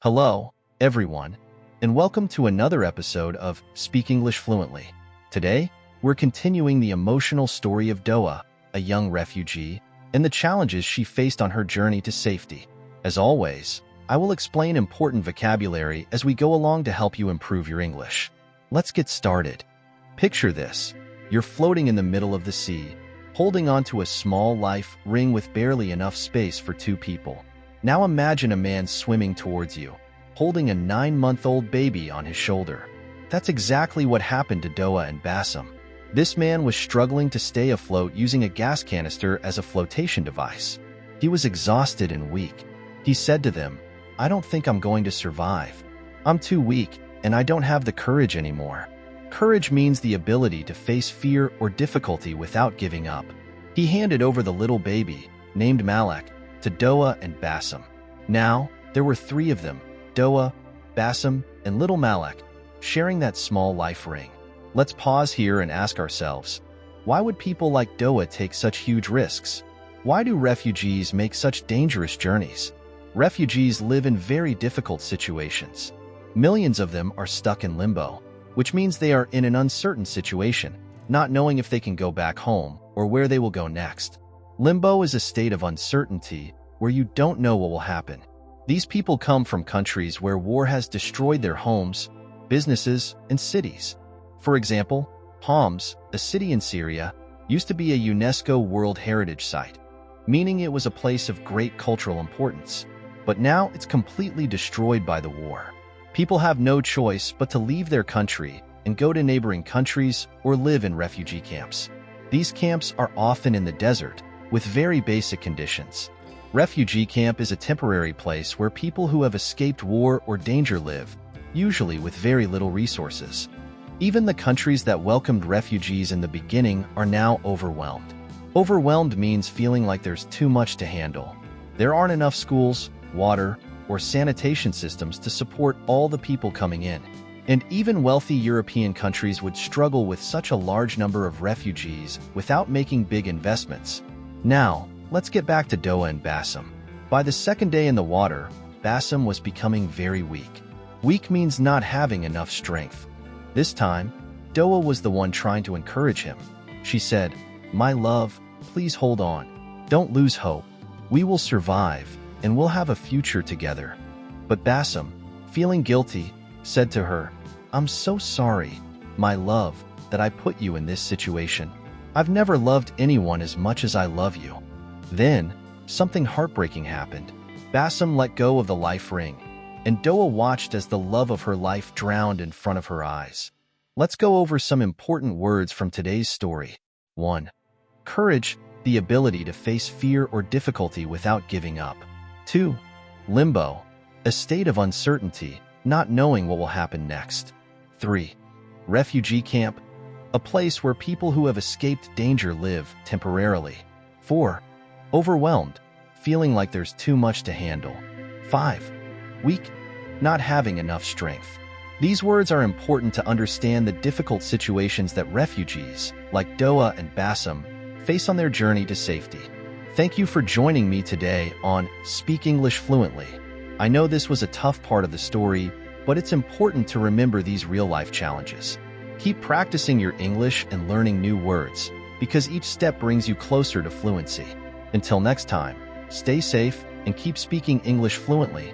Hello, everyone, and welcome to another episode of Speak English Fluently. Today, we're continuing the emotional story of Doaa, a young refugee, and the challenges she faced on her journey to safety. As always, I will explain important vocabulary as we go along to help you improve your English. Let's get started. Picture this. You're floating in the middle of the sea, holding onto a small life ring with barely enough space for two people. Now imagine a man swimming towards you, holding a 9-month-old baby on his shoulder. That's exactly what happened to Doaa and Bassem. This man was struggling to stay afloat using a gas canister as a flotation device. He was exhausted and weak. He said to them, "I don't think I'm going to survive. I'm too weak, and I don't have the courage anymore." Courage means the ability to face fear or difficulty without giving up. He handed over the little baby, named Malak, to Doaa and Bassem. Now, there were 3 of them, Doaa, Bassem, and little Malak, sharing that small life ring. Let's pause here and ask ourselves, why would people like Doaa take such huge risks? Why do refugees make such dangerous journeys? Refugees live in very difficult situations. Millions of them are stuck in limbo, which means they are in an uncertain situation, not knowing if they can go back home or where they will go next. Limbo is a state of uncertainty where you don't know what will happen. These people come from countries where war has destroyed their homes, businesses, and cities. For example, Homs, a city in Syria, used to be a UNESCO World Heritage Site, meaning it was a place of great cultural importance. But now it's completely destroyed by the war. People have no choice but to leave their country and go to neighboring countries or live in refugee camps. These camps are often in the desert, with very basic conditions. Refugee camp is a temporary place where people who have escaped war or danger live, usually with very little resources. Even the countries that welcomed refugees in the beginning are now overwhelmed. Overwhelmed means feeling like there's too much to handle. There aren't enough schools, water, or sanitation systems to support all the people coming in. And even wealthy European countries would struggle with such a large number of refugees without making big investments. Now, let's get back to Doaa and Bassem. By the second day in the water, Bassem was becoming very weak. Weak means not having enough strength. This time, Doaa was the one trying to encourage him. She said, "My love, please hold on. Don't lose hope. We will survive, and we'll have a future together." But Bassem, feeling guilty, said to her, "I'm so sorry, my love, that I put you in this situation. I've never loved anyone as much as I love you." Then, something heartbreaking happened. Bassem let go of the life ring, and Doaa watched as the love of her life drowned in front of her eyes. Let's go over some important words from today's story. 1. Courage, the ability to face fear or difficulty without giving up. 2. Limbo, a state of uncertainty, not knowing what will happen next. 3. Refugee camp, a place where people who have escaped danger live temporarily. 4. Overwhelmed, feeling like there's too much to handle. 5. Weak, not having enough strength. These words are important to understand the difficult situations that refugees, like Doaa and Bassem, face on their journey to safety. Thank you for joining me today on Speak English Fluently. I know this was a tough part of the story, but it's important to remember these real-life challenges. Keep practicing your English and learning new words, because each step brings you closer to fluency. Until next time, stay safe and keep speaking English fluently.